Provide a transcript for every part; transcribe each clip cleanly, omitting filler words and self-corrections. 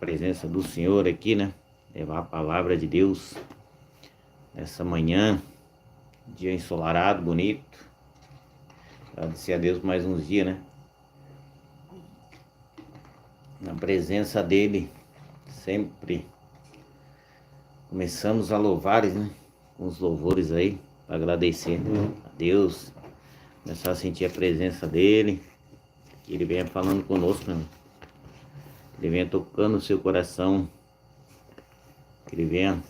presença do Senhor aqui, né? Levar a palavra de Deus nessa manhã, dia ensolarado, bonito. Agradecer a Deus mais uns dias, né? Na presença dele, sempre começamos a louvar, né? Com os louvores aí, para agradecer a Deus, começar a sentir a presença dele, que ele venha falando conosco, né? Que ele venha tocando o seu coração, que ele venha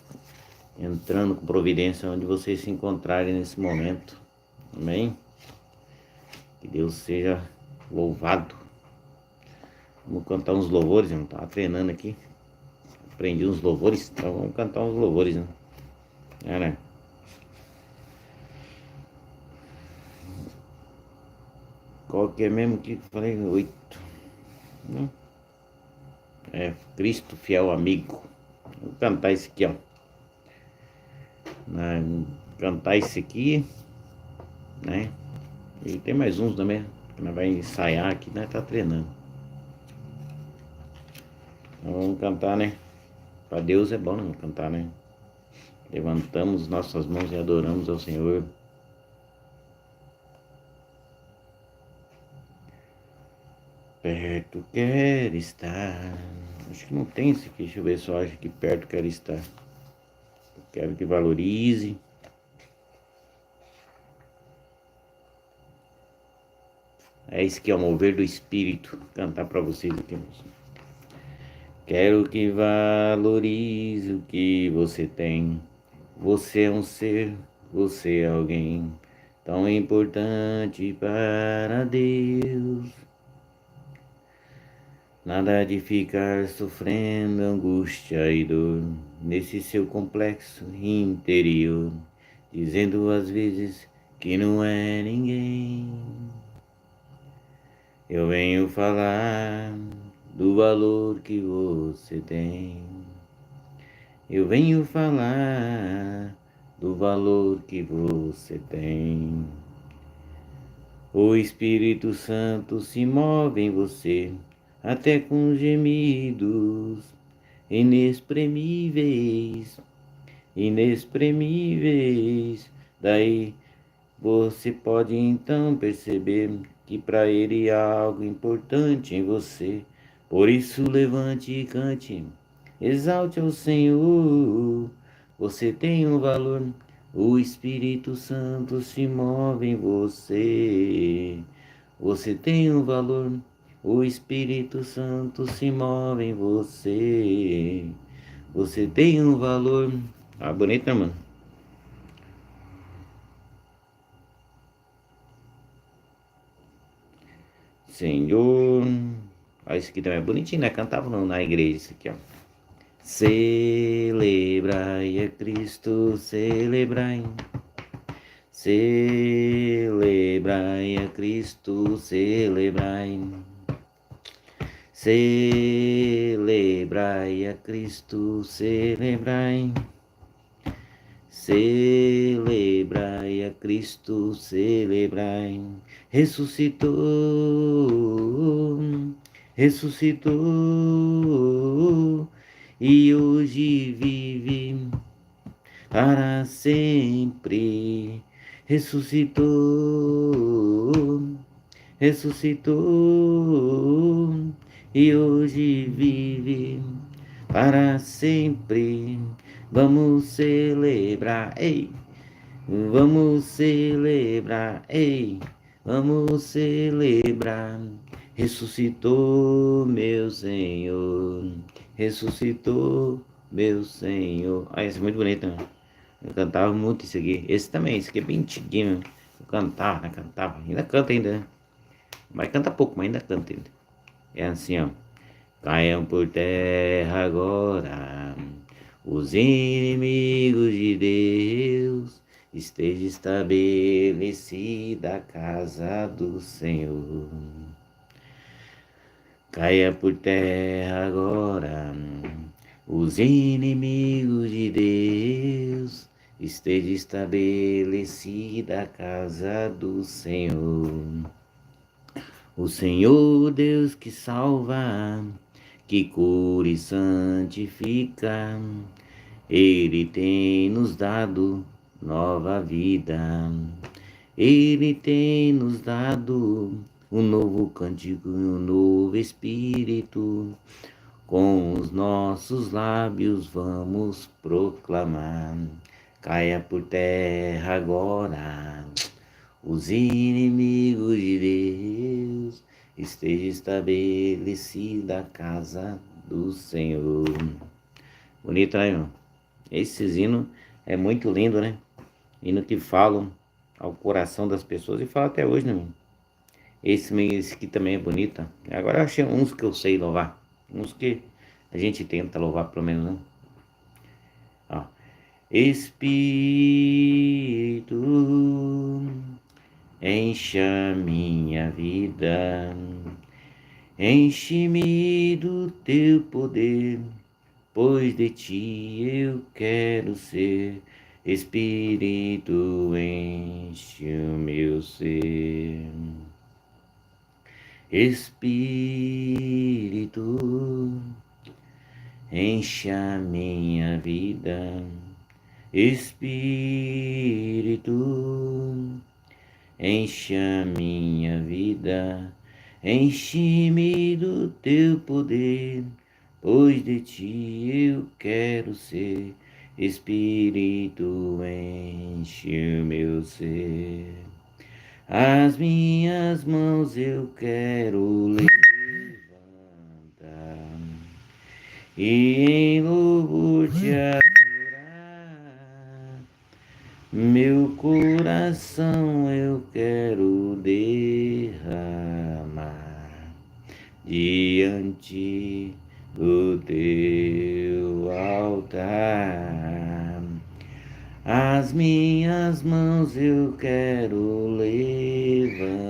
entrando com providência onde vocês se encontrarem nesse momento. Amém? Que Deus seja louvado. Vamos cantar uns louvores, eu não estava treinando aqui. Aprendi uns louvores, então vamos cantar uns louvores, né? Né? Qual que é mesmo que eu falei? 8. Né? Cristo fiel amigo. Vamos cantar esse aqui, ó. Cantar esse aqui, né? E tem mais uns também, que nós vamos ensaiar aqui, nós tá treinando. Então vamos cantar, né? Para Deus é bom, né? Cantar, né? Levantamos nossas mãos e adoramos ao Senhor. Perto quer estar. Acho que não tem esse aqui, deixa eu ver se eu acho que perto quer estar. Eu quero que valorize. É esse que é o mover do Espírito. Vou cantar para vocês aqui, moço. Quero que valorize o que você tem. Você é um ser, você é alguém tão importante para Deus. Nada de ficar sofrendo angústia e dor nesse seu complexo interior, dizendo às vezes que não é ninguém. Eu venho falar do valor que você tem. Eu venho falar do valor que você tem. O Espírito Santo se move em você, até com gemidos inexprimíveis, inexprimíveis. Daí você pode então perceber que para ele há algo importante em você. Por isso levante e cante, exalte ao Senhor. Você tem um valor, o Espírito Santo se move em você. Você tem um valor, o Espírito Santo se move em você. Você tem um valor. Ah, bonita, mano. Senhor. Olha, isso aqui também é bonitinho, né? Cantava na igreja, isso aqui, ó. Celebrai a Cristo, celebrai. Celebrai a Cristo, celebrai. Celebrai a Cristo, celebrai. Celebrai a Cristo, celebrai. Ressuscitou, ressuscitou e hoje vive para sempre. Ressuscitou, ressuscitou e hoje vive para sempre. Vamos celebrar, ei, vamos celebrar, ei, vamos celebrar. Ressuscitou meu Senhor, ressuscitou meu Senhor. Ah, esse é muito bonito, né? Eu cantava muito isso aqui. Esse também, esse aqui é bem antiguinho. Eu cantava, ainda canta ainda, né? Mas canta pouco, mas ainda canta ainda. É assim, ó. Caiam por terra agora os inimigos de Deus, esteja estabelecida a casa do Senhor. Caia por terra agora os inimigos de Deus, esteja estabelecida a casa do Senhor. O Senhor Deus que salva, que cura e santifica. Ele tem nos dado nova vida. Ele tem nos dado um novo cântico e um novo espírito. Com os nossos lábios vamos proclamar. Caia por terra agora os inimigos de Deus. Esteja estabelecida a casa do Senhor. Bonito, né, irmão? Esses hinos é muito lindo, né? Hino que falam ao coração das pessoas e fala até hoje, né, irmão? Esse aqui também é bonito. Agora eu achei uns que eu sei louvar. Uns que a gente tenta louvar pelo menos, né? Ó. Espírito, encha minha vida, enche-me do teu poder, pois de ti eu quero ser. Espírito, enche o meu ser. Espírito, enche a minha vida. Espírito, enche a minha vida. Enche-me do teu poder, pois de ti eu quero ser. Espírito, enche o meu ser. As minhas mãos eu quero levantar e em louvor te adorar. Meu coração eu quero derramar diante do teu altar. As minhas mãos eu quero levantar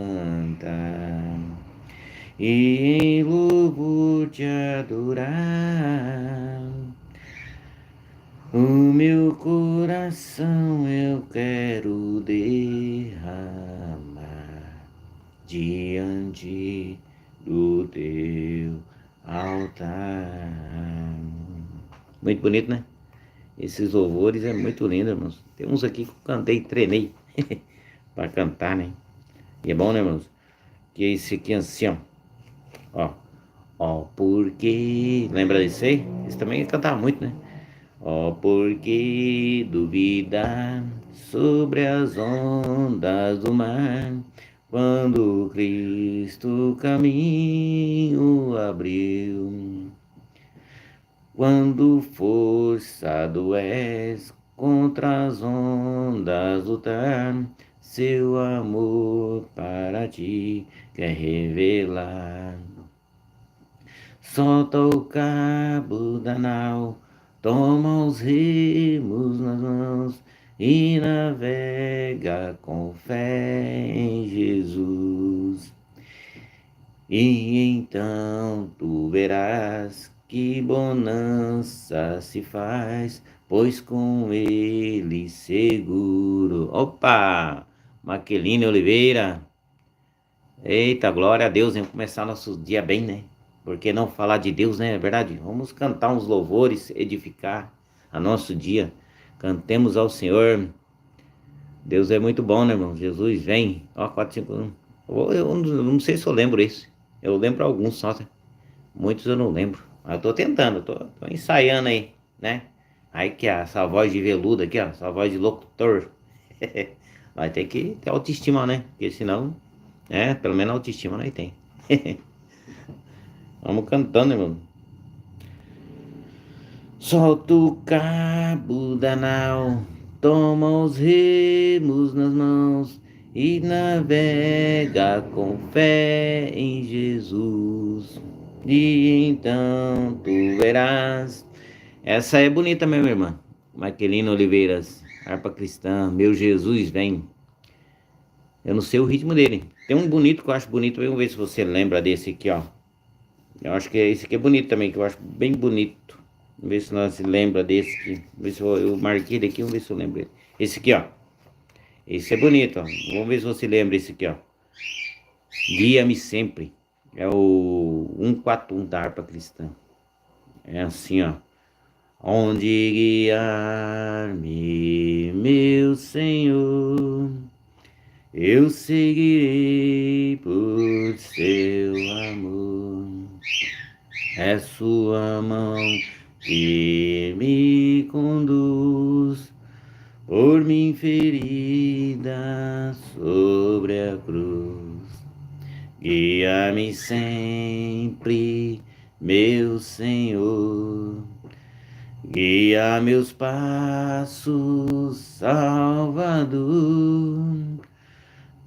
e em louvor te adorar. O meu coração eu quero derramar diante do teu altar. Muito bonito, né? Esses louvores é muito lindo, irmãos. Tem uns aqui que eu cantei, treinei para cantar, né? E é bom, né, irmãos? Que é esse aqui assim, ó. Ó, porque... Lembra desse aí? Esse também eu cantava muito, né? Ó, porque duvida sobre as ondas do mar, quando Cristo o caminho abriu. Quando forçado és contra as ondas lutar, seu amor para ti quer revelar. Solta o cabo da nau, toma os remos nas mãos e navega com fé em Jesus. E então tu verás que bonança se faz, pois com ele seguro. Opa! Maqueline Oliveira. Eita, glória a Deus, vamos começar nosso dia bem, né? Por que não falar de Deus, né? É verdade? Vamos cantar uns louvores, edificar a nosso dia. Cantemos ao Senhor. Deus é muito bom, né, irmão? Jesus vem. Ó, 451. Eu não sei se eu lembro esse. Eu lembro alguns só, né? Muitos eu não lembro. Mas eu tô tentando, tô ensaiando aí, né? Aí que essa voz de veludo aqui, ó. Essa voz de locutor. Vai ter que ter autoestima, né? Porque senão, pelo menos autoestima nós tem. Vamos cantando, irmão. Solta o cabo da nau, toma os remos nas mãos e navega com fé em Jesus. E então tu verás. Essa é bonita mesmo, irmã. Maquelina Oliveiras, harpa cristã, meu Jesus vem. Eu não sei o ritmo dele. Tem um bonito que eu acho bonito. Vamos ver se você lembra desse aqui, ó. Eu acho que esse aqui é bonito também, que eu acho bem bonito. Vamos ver se nós se lembra desse aqui. Vamos ver se eu marquei ele aqui, vamos ver se eu lembro dele. Esse aqui, ó. Esse é bonito, ó. Vamos ver se você lembra esse aqui, ó. Guia-me sempre. É o 141 da harpa cristã. É assim, ó. Onde guiar-me, meu Senhor, eu seguirei por seu amor. É sua mão que me conduz por mim ferida sobre a cruz. Guia-me sempre, meu Senhor. Guia meus passos, Salvador.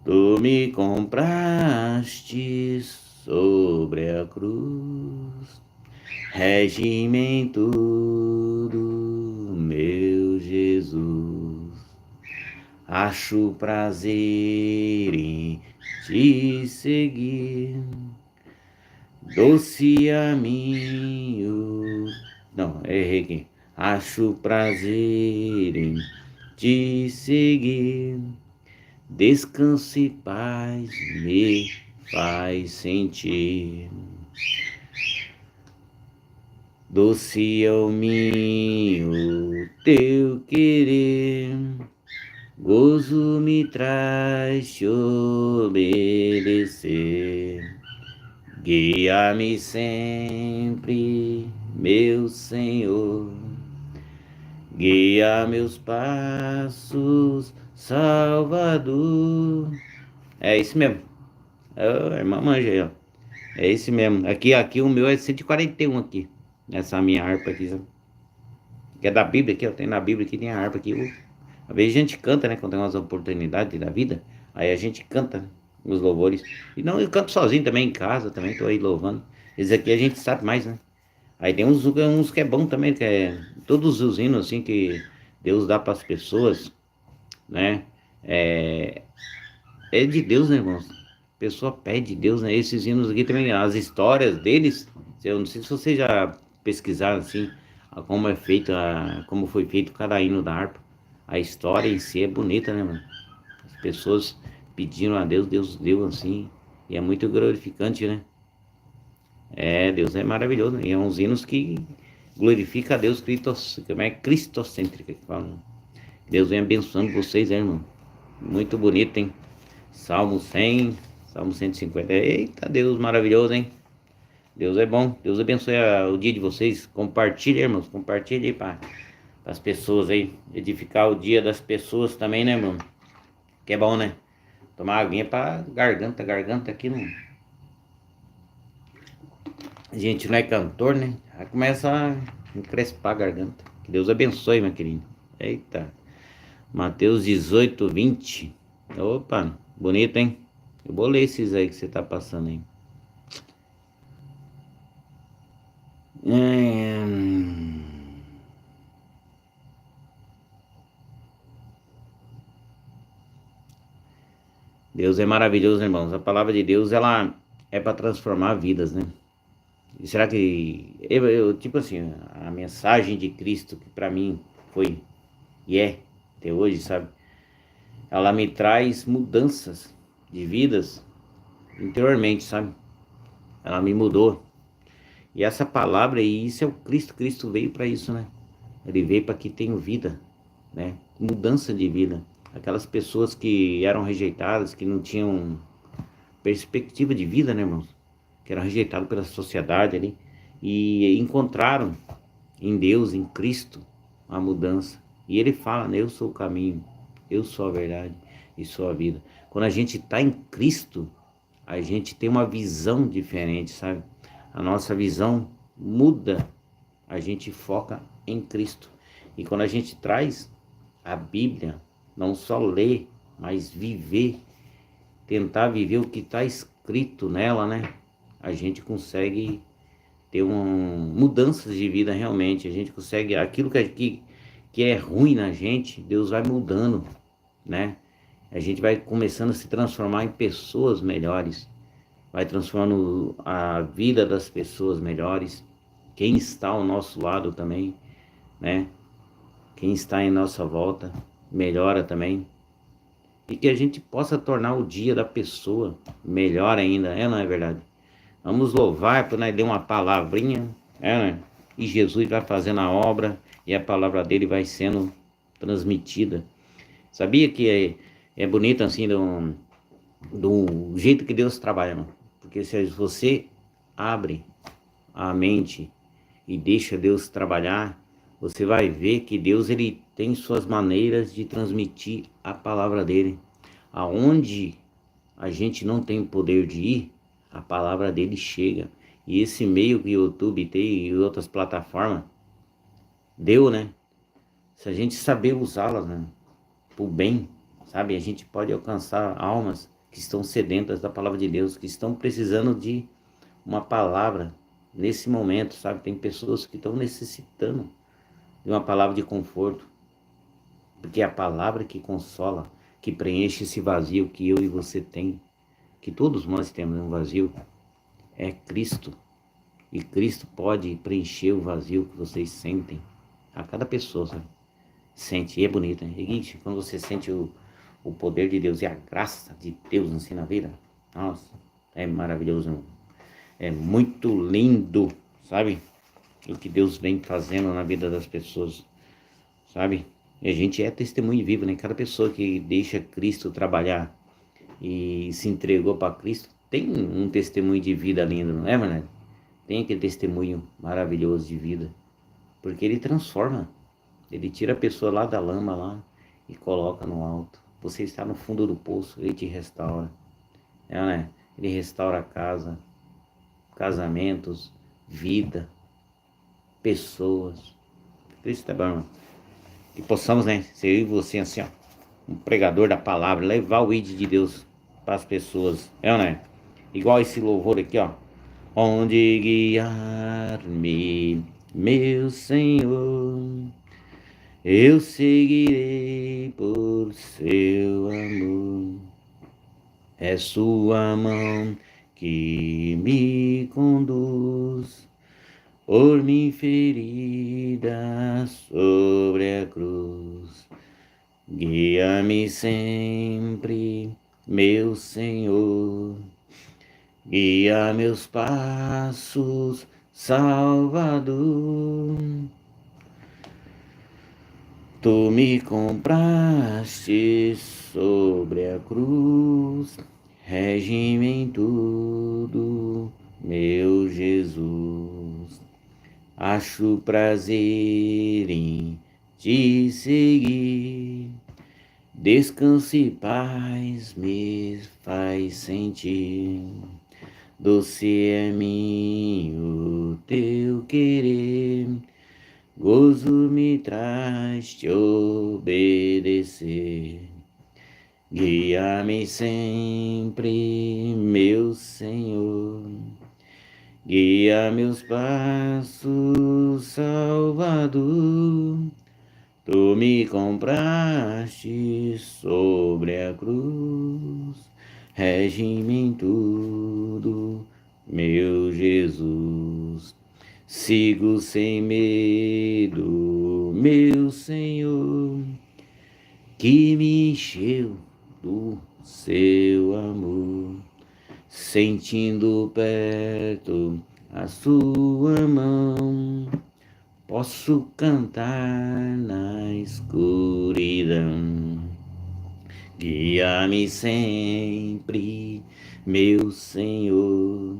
Tu me compraste sobre a cruz. Rege-me em tudo, meu Jesus. Acho prazer em te seguir. Doce a mim Não, errei aqui. Acho prazer em te seguir. Descanso e paz me faz sentir. Doce é o meu teu querer, gozo me traz te obedecer. Guia-me sempre, meu Senhor, guia meus passos, Salvador. É isso mesmo. A irmã manja aí, ó. É esse mesmo. Aqui o meu é 141 aqui. Nessa minha harpa aqui, sabe? Que é da Bíblia aqui, ó. Tem na Bíblia aqui, tem a harpa aqui. Às vezes a gente canta, né? Quando tem umas oportunidades da vida. Aí a gente canta, né, os louvores. E não, eu canto sozinho também em casa, também tô aí louvando. Esses aqui a gente sabe mais, né? Aí tem uns que é bom também, que é todos os hinos assim que Deus dá para as pessoas, né? É, é de Deus, né, irmãos? A pessoa pede de Deus, né? Esses hinos aqui também, as histórias deles, eu não sei se vocês já pesquisaram assim, como é feito, como foi feito cada hino da harpa. A história em si é bonita, né, mano? As pessoas pediram a Deus, Deus deu assim, e é muito glorificante, né? É, Deus é maravilhoso, né? E é uns hinos que glorifica a Deus, como é cristocêntrica que falam. Deus vem abençoando vocês, né, irmão? Muito bonito, hein? Salmo 100, Salmo 150. Eita, Deus maravilhoso, hein? Deus é bom. Deus abençoe o dia de vocês. Compartilhe, irmãos. Compartilhe aí para as pessoas aí. Edificar o dia das pessoas também, né, irmão? Que é bom, né? Tomar aguinha pra garganta. Garganta aqui não. A gente não é cantor, né? Aí começa a encrespar a garganta. Que Deus abençoe, meu querido. Eita. Mateus 18, 20. Opa, bonito, hein? Eu vou ler esses aí que você tá passando aí. Deus é maravilhoso, irmãos. A palavra de Deus, ela é para transformar vidas, né? E será que tipo assim, a mensagem de Cristo que para mim foi e é até hoje, sabe? Ela me traz mudanças de vidas interiormente, sabe? Ela me mudou. E essa palavra aí, isso é o Cristo. Cristo veio para isso, né? Ele veio para que tenham vida, né? Mudança de vida. Aquelas pessoas que eram rejeitadas, que não tinham perspectiva de vida, né, irmãos? Que eram rejeitados pela sociedade ali. E encontraram em Deus, em Cristo, a mudança. E ele fala, né? Eu sou o caminho, eu sou a verdade e sou a vida. Quando a gente está em Cristo, a gente tem uma visão diferente, sabe? A nossa visão muda, a gente foca em Cristo. E quando a gente traz a Bíblia, não só ler, mas viver, tentar viver o que está escrito nela, né? A gente consegue ter mudanças de vida realmente. A gente consegue, aquilo que é ruim na gente, Deus vai mudando, né? A gente vai começando a se transformar em pessoas melhores, vai transformando a vida das pessoas melhores, quem está ao nosso lado também, né? Quem está em nossa volta melhora também. E que a gente possa tornar o dia da pessoa melhor ainda, não é verdade? Vamos louvar, para nós ler uma palavrinha, né? e Jesus vai fazendo a obra e a palavra dele vai sendo transmitida. Sabia que é bonito assim do jeito que Deus trabalha, mano? Porque se você abre a mente e deixa Deus trabalhar, você vai ver que Deus ele tem suas maneiras de transmitir a palavra dele. Aonde a gente não tem poder de ir, a palavra dele chega. E esse meio que o YouTube tem e outras plataformas, deu, né? Se a gente saber usá-las, né, pro bem, sabe? A gente pode alcançar almas que estão sedentas da palavra de Deus, que estão precisando de uma palavra nesse momento, sabe? Tem pessoas que estão necessitando de uma palavra de conforto, porque é a palavra que consola, que preenche esse vazio que eu e você tem, que todos nós temos um vazio, é Cristo. E Cristo pode preencher o vazio que vocês sentem. A cada pessoa, sabe? Sente, e é bonito, né? E quando você sente o poder de Deus e a graça de Deus assim na vida, nossa, é maravilhoso. É muito lindo, sabe? O que Deus vem fazendo na vida das pessoas, sabe? E a gente é testemunho vivo, né? Cada pessoa que deixa Cristo trabalhar e se entregou para Cristo tem um testemunho de vida lindo, não é, mano? Tem aquele testemunho maravilhoso de vida, porque ele transforma, ele tira a pessoa lá da lama lá e coloca no alto. Você está no fundo do poço, ele te restaura, né? Ele restaura a casa, casamentos, vida, pessoas. Cristo é bom, mano. Que possamos, né, ser eu e você assim, ó, um pregador da palavra, levar o ID de Deus para as pessoas, né? Igual esse louvor aqui, ó. Onde guiar-me, meu Senhor, eu seguirei por seu amor. É sua mão que me conduz por mim ferida sobre a cruz. Guia-me sempre, meu Senhor, guia meus passos, Salvador. Tu me compraste sobre a cruz, rege-me em tudo, meu Jesus. Acho prazer em te seguir, descanso e paz me faz sentir. Doce é mim o teu querer, gozo me traz te obedecer. Guia-me sempre, meu Senhor, guia meus passos, Salvador. Tu me compraste sobre a cruz, rege-me em tudo, meu Jesus. Sigo sem medo, meu Senhor, que me encheu do seu amor, sentindo perto a sua mão. Posso cantar na escuridão. Guia-me sempre, meu Senhor,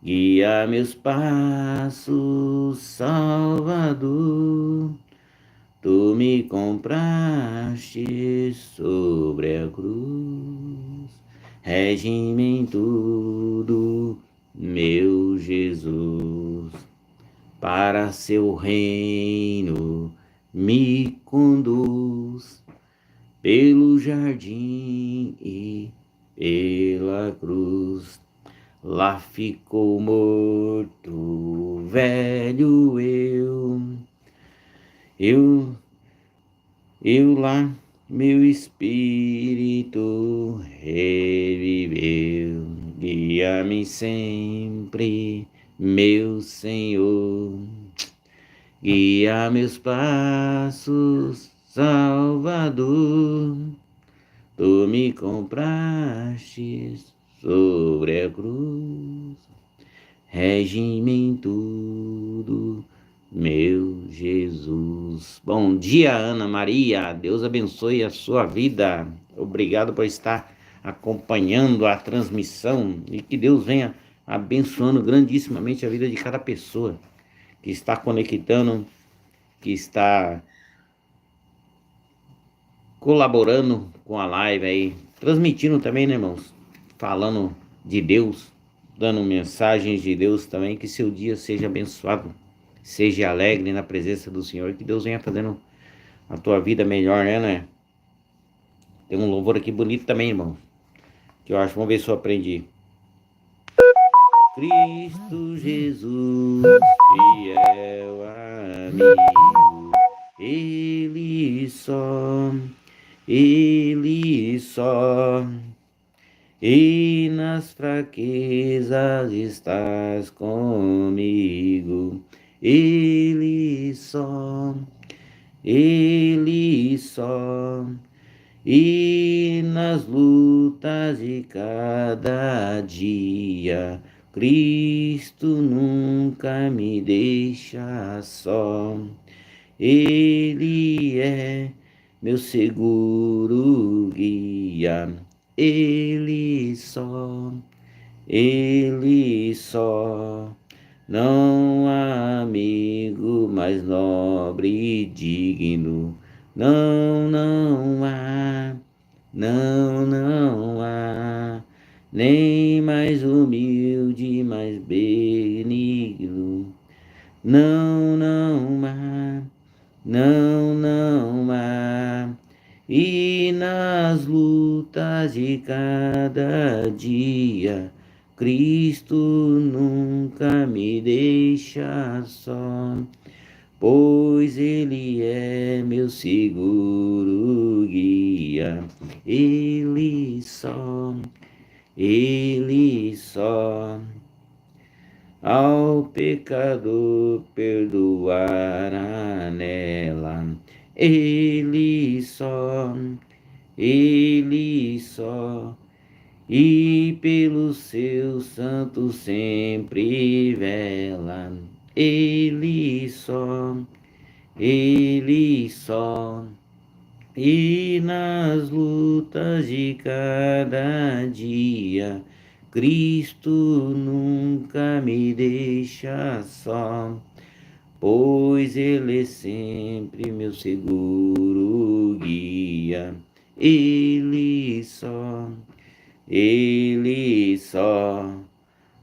guia meus passos, Salvador. Tu me compraste sobre a cruz, rege-me em tudo, meu Jesus. Para seu reino me conduz, pelo jardim e pela cruz. Lá ficou morto, velho eu lá, meu espírito reviveu. Guia-me sempre, meu Senhor, guia meus passos, Salvador. Tu me compraste sobre a cruz, rege-me em tudo, meu Jesus. Bom dia, Ana Maria. Deus abençoe a sua vida. Obrigado por estar acompanhando a transmissão e que Deus venha abençoando grandissimamente a vida de cada pessoa que está conectando, que está colaborando com a live aí, transmitindo também, né, irmãos? Falando de Deus, dando mensagens de Deus também, que seu dia seja abençoado, seja alegre na presença do Senhor, que Deus venha fazendo a tua vida melhor, né? Tem um louvor aqui bonito também, irmão, que eu acho, vamos ver se eu aprendi. Cristo Jesus, fiel amigo, Ele só, e nas fraquezas estás comigo, Ele só, e nas lutas de cada dia, Cristo nunca me deixa só. Ele é meu seguro guia, Ele só, não há amigo mais nobre e digno, não há, não há, nem mais humilde, mais benigno, não há, não há. E nas lutas de cada dia, Cristo nunca me deixa só, pois Ele é meu seguro guia, Ele só, ao pecador perdoará nela, Ele só, e pelo seu santo sempre vela, Ele só, e nas lutas de cada dia, Cristo nunca me deixa só, pois Ele é sempre meu seguro guia, Ele só,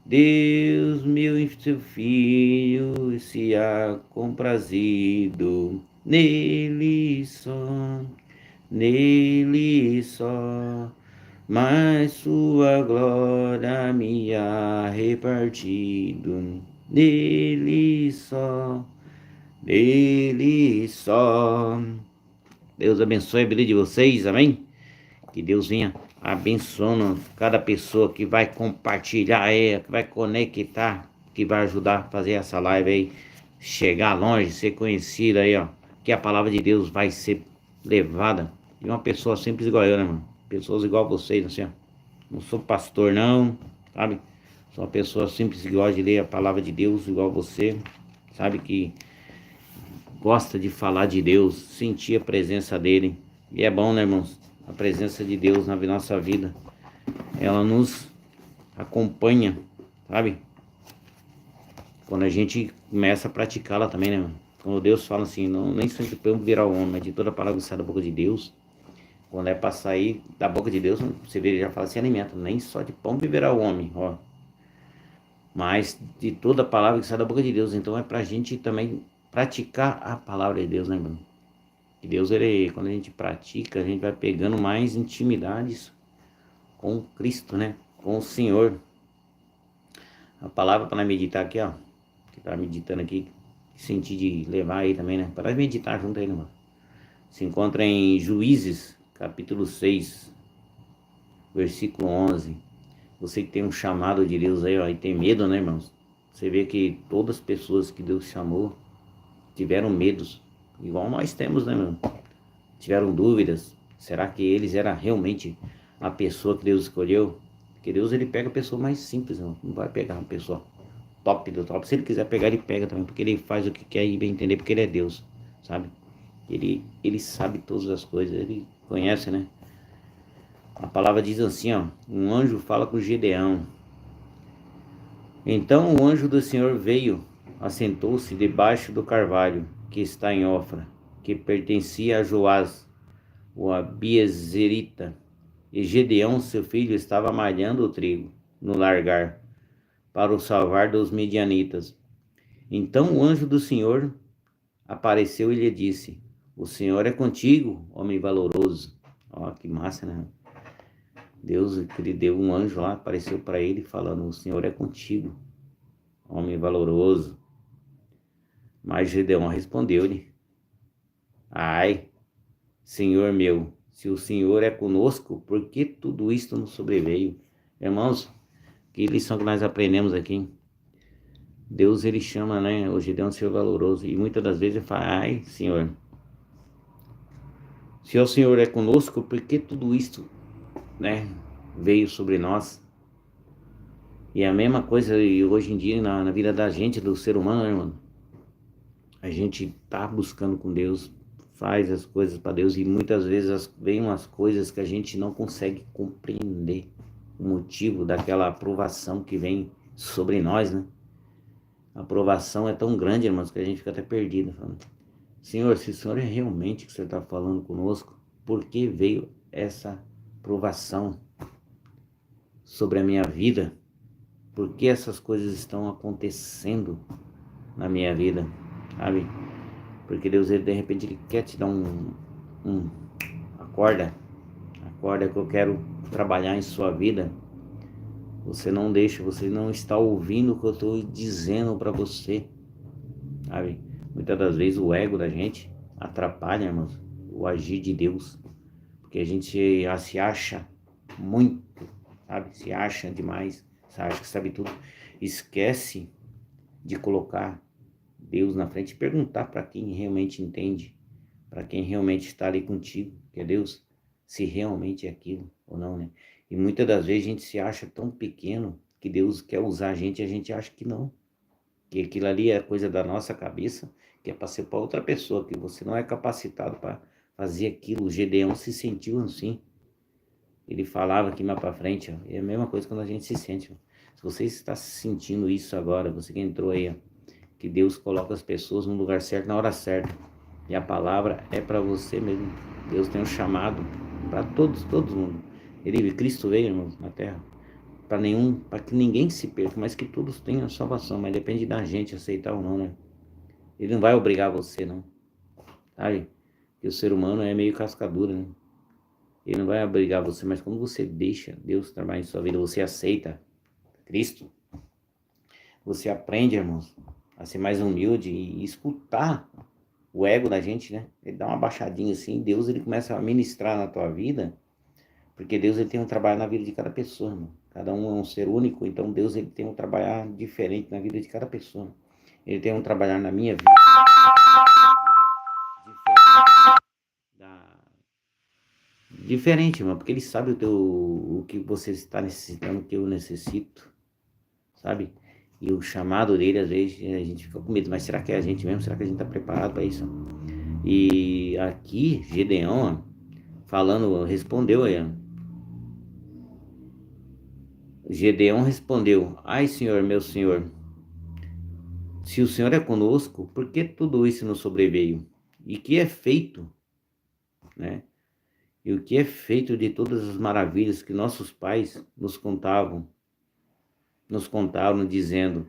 Deus meu e seu Filho se há comprazido, nele só, mas sua glória me há repartido, nele só. Deus abençoe a vida de vocês, amém? Que Deus venha abençoando cada pessoa que vai compartilhar, que vai conectar, que vai ajudar a fazer essa live aí, chegar longe, ser conhecida aí, ó. Que a palavra de Deus vai ser levada de uma pessoa simples igual eu, né, mano? Pessoas igual vocês, assim, ó. Não sou pastor não, sabe? Sou uma pessoa simples que gosta de ler a palavra de Deus igual você, sabe? Que gosta de falar de Deus, sentir a presença dele. E é bom, né, irmãos? A presença de Deus na nossa vida, ela nos acompanha, sabe? Quando a gente começa a praticá-la também, né, mano? Quando Deus fala assim, não, nem só de pão virar o homem, mas de toda palavra que sai da boca de Deus. Quando é para sair da boca de Deus, você vê, ele já fala, se alimenta, nem só de pão viverá o homem, ó. Mas de toda palavra que sai da boca de Deus. Então é pra gente também praticar a palavra de Deus, né, mano? Que Deus, ele, quando a gente pratica, a gente vai pegando mais intimidades com Cristo, né? Com o Senhor. A palavra para meditar aqui, ó. Que tá meditando aqui, sentir de levar aí também, né? Para meditar junto aí, né, mano? Se encontra em Juízes, capítulo 6, versículo 11. Você que tem um chamado de Deus aí, ó, e tem medo, né, irmãos? Você vê que todas as pessoas que Deus chamou tiveram medos, igual nós temos, né, meu? Tiveram dúvidas. Será que eles eram realmente a pessoa que Deus escolheu? Porque Deus, ele pega a pessoa mais simples, não vai pegar uma pessoa top do top. Se ele quiser pegar, ele pega também, porque ele faz o que quer e bem entender, porque ele é Deus, sabe? Ele sabe todas as coisas, ele conhece, né? A palavra diz assim, ó, um anjo fala com Gedeão. Então o anjo do Senhor veio, assentou-se debaixo do carvalho, que está em Ofra, que pertencia a Joás, o Abiezerita. E Gedeão, seu filho, estava malhando o trigo no largar, para o salvar dos medianitas. Então o anjo do Senhor apareceu e lhe disse: O Senhor é contigo, homem valoroso. Ó, que massa, né? Deus que lhe deu um anjo lá, apareceu para ele falando: O Senhor é contigo, homem valoroso. Mas Gedeão respondeu-lhe: Ai, Senhor meu, se o Senhor é conosco, por que tudo isto nos sobreveio? Irmãos, que lição que nós aprendemos aqui. Deus, ele chama, né, o Gedeão de ser valoroso. E muitas das vezes ele fala: Ai, Senhor, se o Senhor é conosco, por que tudo isto, né, veio sobre nós? E a mesma coisa hoje em dia na vida da gente, do ser humano, né, irmão? A gente tá buscando com Deus, faz as coisas para Deus e muitas vezes vem umas coisas que a gente não consegue compreender o motivo daquela aprovação que vem sobre nós, né? A aprovação é tão grande, irmãos, que a gente fica até perdido, falando: Senhor, se o Senhor é realmente o que o Senhor está falando conosco, por que veio essa provação sobre a minha vida? Por que essas coisas estão acontecendo na minha vida? Sabe? Porque Deus, ele, de repente, ele quer te dar acorda que eu quero trabalhar em sua vida. Você não deixa, você não está ouvindo o que eu estou dizendo para você, sabe? Muitas das vezes o ego da gente atrapalha, irmãos, o agir de Deus, porque a gente se acha muito, sabe? Se acha demais, se acha que sabe tudo, esquece de colocar Deus na frente e perguntar para quem realmente entende, para quem realmente está ali contigo, que é Deus, se realmente é aquilo ou não, né? E muitas das vezes a gente se acha tão pequeno que Deus quer usar a gente acha que não, que aquilo ali é coisa da nossa cabeça, que é para ser para outra pessoa, que você não é capacitado para fazer aquilo. O Gedeão se sentiu assim. Ele falava aqui mais para frente, ó, é a mesma coisa quando a gente se sente. Ó. Se você está sentindo isso agora, você que entrou aí, ó, que Deus coloca as pessoas no lugar certo na hora certa. E a palavra é para você mesmo. Deus tem um chamado para todos mundo. Cristo veio, irmãos, na terra para que ninguém se perca, mas que todos tenham salvação. Mas depende da gente aceitar ou não, né? Ele não vai obrigar você, não. Sabe? Que o ser humano é meio cascadura, né? Ele não vai obrigar você, mas quando você deixa Deus trabalhar em sua vida, você aceita Cristo, você aprende, irmãos, a ser mais humilde e escutar o ego da gente, né? Ele dá uma baixadinha assim, Deus, ele começa a ministrar na tua vida, porque Deus, ele tem um trabalho na vida de cada pessoa, irmão. Cada um é um ser único, então Deus, ele tem um trabalhar diferente na vida de cada pessoa. Ele tem um trabalhar na minha vida diferente, irmão, porque ele sabe o que você está necessitando, o que eu necessito, sabe? E o chamado dele, às vezes, a gente fica com medo, mas será que é a gente mesmo? Será que a gente está preparado para isso? E aqui, Gedeão, falando, respondeu aí, ó. Gedeão respondeu: Ai, Senhor, meu Senhor, se o Senhor é conosco, por que tudo isso nos sobreveio? E que é feito, né? E o que é feito de todas as maravilhas que nossos pais nos contaram, dizendo: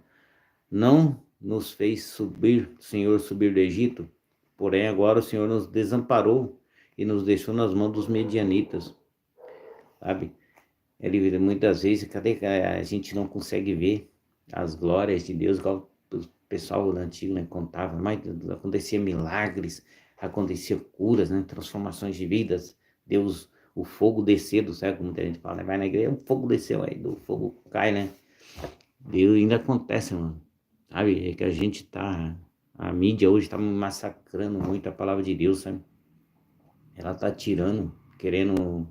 Não nos fez subir, Senhor, subir do Egito, porém agora o Senhor nos desamparou e nos deixou nas mãos dos medianitas, sabe? Ele muitas vezes, cadê a gente não consegue ver as glórias de Deus, igual o pessoal antigo, né, contava, mas acontecia milagres, acontecia curas, né, transformações de vidas. Deus, o fogo descer do céu, como muita gente fala, né? Vai na igreja, o fogo desceu, aí do fogo cai, né? Deus ainda acontece, mano. Sabe? É que a mídia hoje tá massacrando muito a palavra de Deus, sabe? Ela tá querendo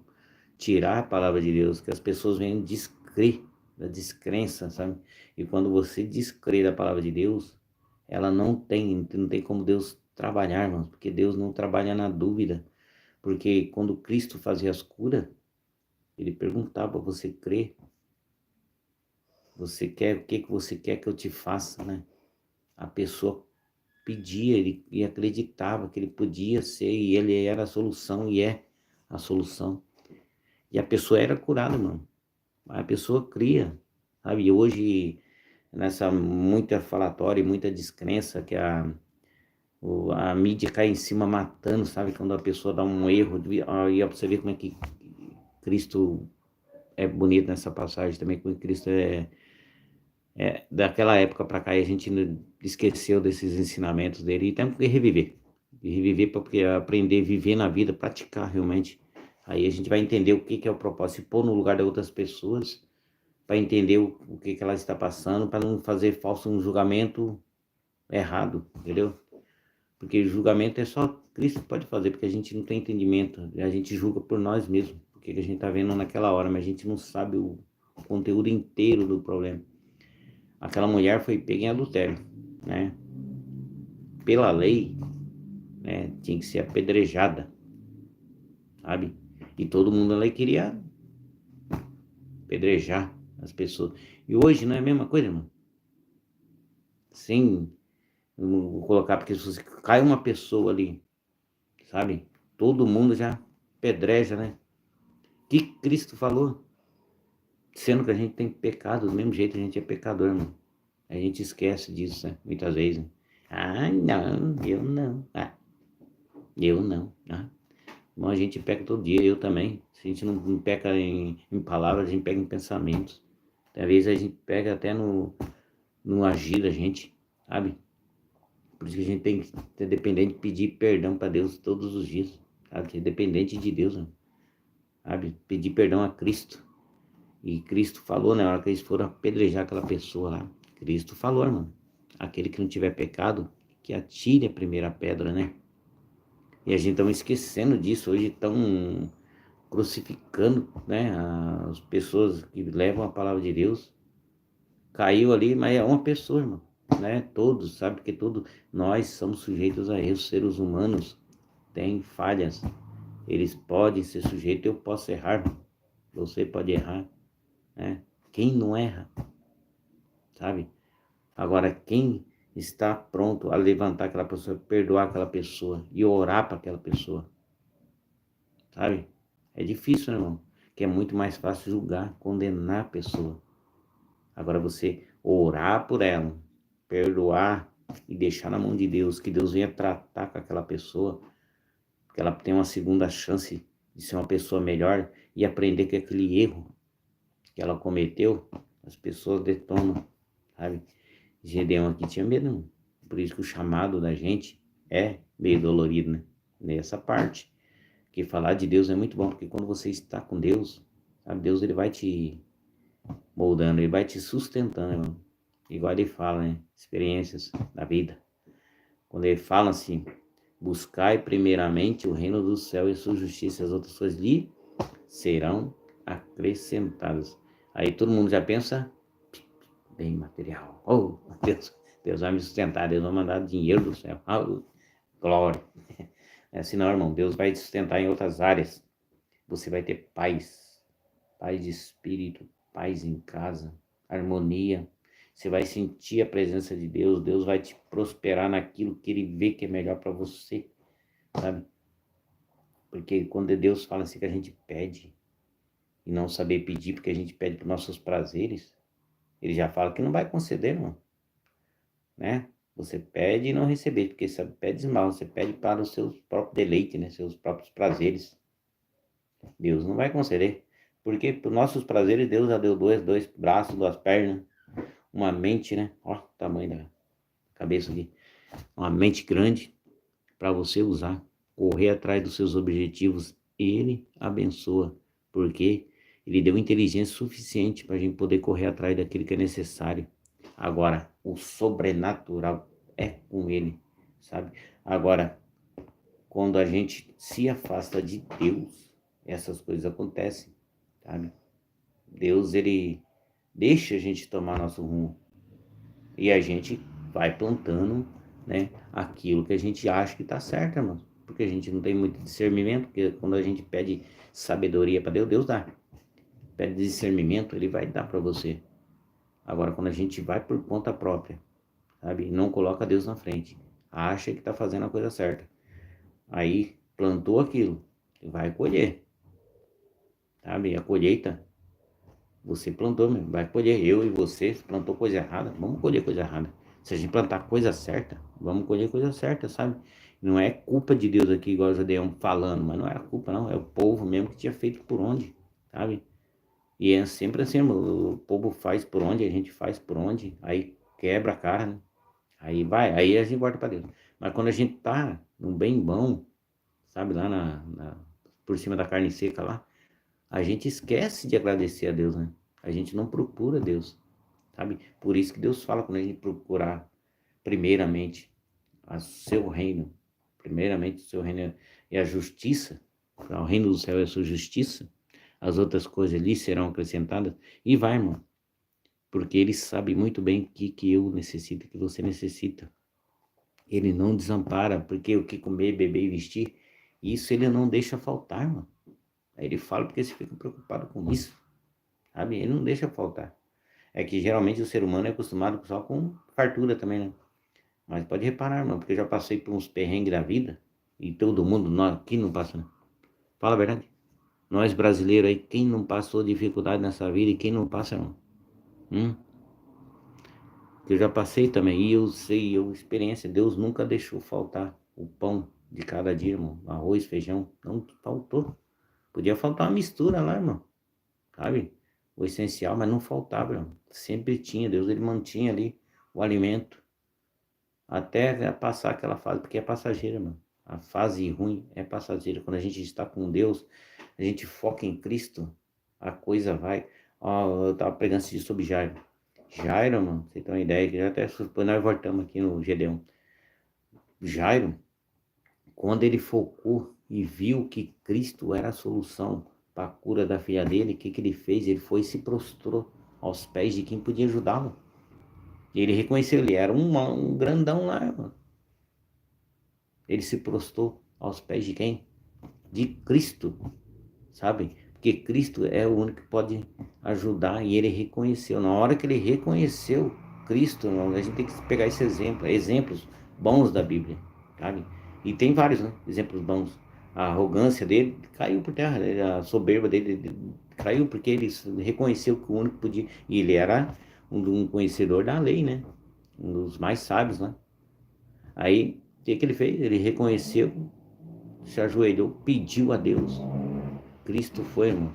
tirar a palavra de Deus, que as pessoas venham descrer da descrença, sabe? E quando você descrê da palavra de Deus, ela não tem como Deus trabalhar, irmãos, porque Deus não trabalha na dúvida. Porque quando Cristo fazia as curas, ele perguntava: você crê? Você quer, o que que você quer que eu te faça, né? A pessoa pedia, ele e acreditava que ele podia ser, e ele era a solução, e é a solução. E a pessoa era curada, mano. A pessoa cria, sabe? E hoje, nessa muita falatória e muita descrença que a mídia cai em cima matando, sabe? Quando a pessoa dá um erro, aí ó, pra você ver como é que Cristo é bonito nessa passagem também, como Cristo daquela época para cá, e a gente esqueceu desses ensinamentos dele e temos que reviver. E reviver para aprender a viver na vida, praticar realmente. Aí a gente vai entender o que é o propósito, se pôr no lugar de outras pessoas, para entender o que ela está passando, para não fazer falso um julgamento errado, entendeu? Porque julgamento é só Cristo que pode fazer, porque a gente não tem entendimento, a gente julga por nós mesmos, porque a gente está vendo naquela hora, mas a gente não sabe o conteúdo inteiro do problema. Aquela mulher foi pega em adultério, né? Pela lei, né? Tinha que ser apedrejada, sabe? E todo mundo ali queria apedrejar as pessoas. E hoje não é a mesma coisa, irmão? Sim, vou colocar, porque se cai uma pessoa ali, sabe? Todo mundo já apedreja, né? O que Cristo falou? Sendo que a gente tem pecado, do mesmo jeito a gente é pecador, mano. A gente esquece disso, né? Muitas vezes. Né? Ah, não, eu não. Ah, eu não. Ah. Bom, a gente peca todo dia, eu também. Se a gente não peca em palavras, a gente pega em pensamentos. Às vezes a gente pega até no agir da gente, sabe? Por isso que a gente tem que ser dependente de pedir perdão para Deus todos os dias, sabe? Ser dependente de Deus, né? Sabe? Pedir perdão a Cristo. E Cristo falou, né? Na hora que eles foram apedrejar aquela pessoa lá. Cristo falou, irmão. Aquele que não tiver pecado, que atire a primeira pedra, né? E a gente estamos esquecendo disso. Hoje estão crucificando, né? As pessoas que levam a palavra de Deus. Caiu ali, mas é uma pessoa, irmão. Né? Todos, sabe? Porque nós somos sujeitos a erros. Seres humanos têm falhas. Eles podem ser sujeitos, eu posso errar. Você pode errar. Né? Quem não erra, sabe? Agora, quem está pronto a levantar aquela pessoa, perdoar aquela pessoa e orar para aquela pessoa, sabe? É difícil, né, irmão? Que é muito mais fácil julgar, condenar a pessoa. Agora, você orar por ela, perdoar e deixar na mão de Deus, que Deus venha tratar com aquela pessoa, que ela tenha uma segunda chance de ser uma pessoa melhor e aprender que aquele erro que ela cometeu, as pessoas detonam, sabe? Gedeão aqui tinha medo, não. Por isso que o chamado da gente é meio dolorido, né? Nessa parte. Porque falar de Deus é muito bom, porque quando você está com Deus, sabe? Deus ele vai te moldando, ele vai te sustentando, irmão. Igual ele fala, né? Experiências da vida. Quando ele fala assim, buscai primeiramente o reino do céu e sua justiça, as outras coisas lhe serão acrescentadas. Aí todo mundo já pensa bem material. Oh, Deus vai me sustentar, Deus vai mandar dinheiro do céu. Oh, glória. É assim não, irmão. Deus vai te sustentar em outras áreas. Você vai ter paz, paz de espírito, paz em casa, harmonia. Você vai sentir a presença de Deus. Deus vai te prosperar naquilo que Ele vê que é melhor para você, sabe? Porque quando Deus fala assim que a gente pede e não saber pedir porque a gente pede para nossos prazeres, Ele já fala que não vai conceder, irmão. Né? Você pede e não receber, porque você pede mal, você pede para os seus próprios deleites, né? Seus próprios prazeres. Deus não vai conceder. Porque para os nossos prazeres, Deus já deu dois braços, duas pernas, uma mente, né? Ó, o tamanho da cabeça aqui. Uma mente grande para você usar, correr atrás dos seus objetivos. Ele abençoa, porque Ele deu inteligência suficiente para a gente poder correr atrás daquilo que é necessário. Agora, o sobrenatural é com Ele, sabe? Agora, quando a gente se afasta de Deus, essas coisas acontecem, sabe? Deus, ele deixa a gente tomar nosso rumo. E a gente vai plantando, né, aquilo que a gente acha que tá certo, irmão. Porque a gente não tem muito discernimento, porque quando a gente pede sabedoria para Deus, Deus dá. Pede discernimento, Ele vai dar para você. Agora, quando a gente vai por conta própria, sabe, não coloca Deus na frente, acha que tá fazendo a coisa certa, aí plantou aquilo, vai colher, sabe? A colheita, você plantou mesmo, vai colher. Eu e você plantou coisa errada, vamos colher coisa errada. Se a gente plantar coisa certa, vamos colher coisa certa, sabe? Não é culpa de Deus aqui, igual o Judeão falando, mas não é a culpa não, é o povo mesmo que tinha feito por onde, sabe? E é sempre assim, o povo faz por onde, a gente faz por onde, aí quebra a cara, né? Aí vai, aí a gente volta para Deus. Mas quando a gente tá num bem bom, sabe, lá por cima da carne seca lá, a gente esquece de agradecer a Deus, né? A gente não procura Deus, sabe? Por isso que Deus fala quando a gente procurar primeiramente o seu reino, primeiramente o seu reino e a justiça, o reino do céu é a sua justiça, as outras coisas ali serão acrescentadas, e vai, irmão, porque Ele sabe muito bem o que eu necessito, o que você necessita. Ele não desampara, porque o que comer, beber e vestir, isso Ele não deixa faltar, irmão. Aí Ele fala porque você fica preocupado com isso, sabe? Ele não deixa faltar. É que geralmente o ser humano é acostumado só com fartura também, né? Mas pode reparar, irmão, porque eu já passei por uns perrengues da vida, e todo mundo, nós aqui não passa, né? Fala a verdade. Nós brasileiros aí, quem não passou dificuldade nessa vida e quem não passa, irmão? Hum? Que eu já passei também, e eu sei, experiência, Deus nunca deixou faltar o pão de cada dia, irmão. Arroz, feijão, não faltou. Podia faltar uma mistura lá, irmão, sabe? O essencial, mas não faltava, irmão. Sempre tinha, Deus ele mantinha ali o alimento até passar aquela fase, porque é passageira, irmão. A fase ruim é passageira. Quando a gente está com Deus, a gente foca em Cristo, a coisa vai. Ó, eu tava pregando esse dia sobre Jairo. Jairo, mano, você tem uma ideia que já até depois nós voltamos aqui no Gedeão. Jairo, quando ele focou e viu que Cristo era a solução para a cura da filha dele, o que que ele fez? Ele foi e se prostrou aos pés de quem podia ajudá-lo. E ele reconheceu, ele era um grandão lá, mano. Ele se prostrou aos pés de quem? De Cristo, sabe? Porque Cristo é o único que pode ajudar e ele reconheceu. Na hora que ele reconheceu Cristo, a gente tem que pegar esse exemplo, exemplos bons da Bíblia, sabe? E tem vários, né? Exemplos bons. A arrogância dele caiu por terra, a soberba dele caiu porque ele reconheceu que o único que podia. E ele era um conhecedor da lei, né? Um dos mais sábios, né? Aí, o que ele fez? Ele reconheceu, se ajoelhou, pediu a Deus. Cristo foi, irmão,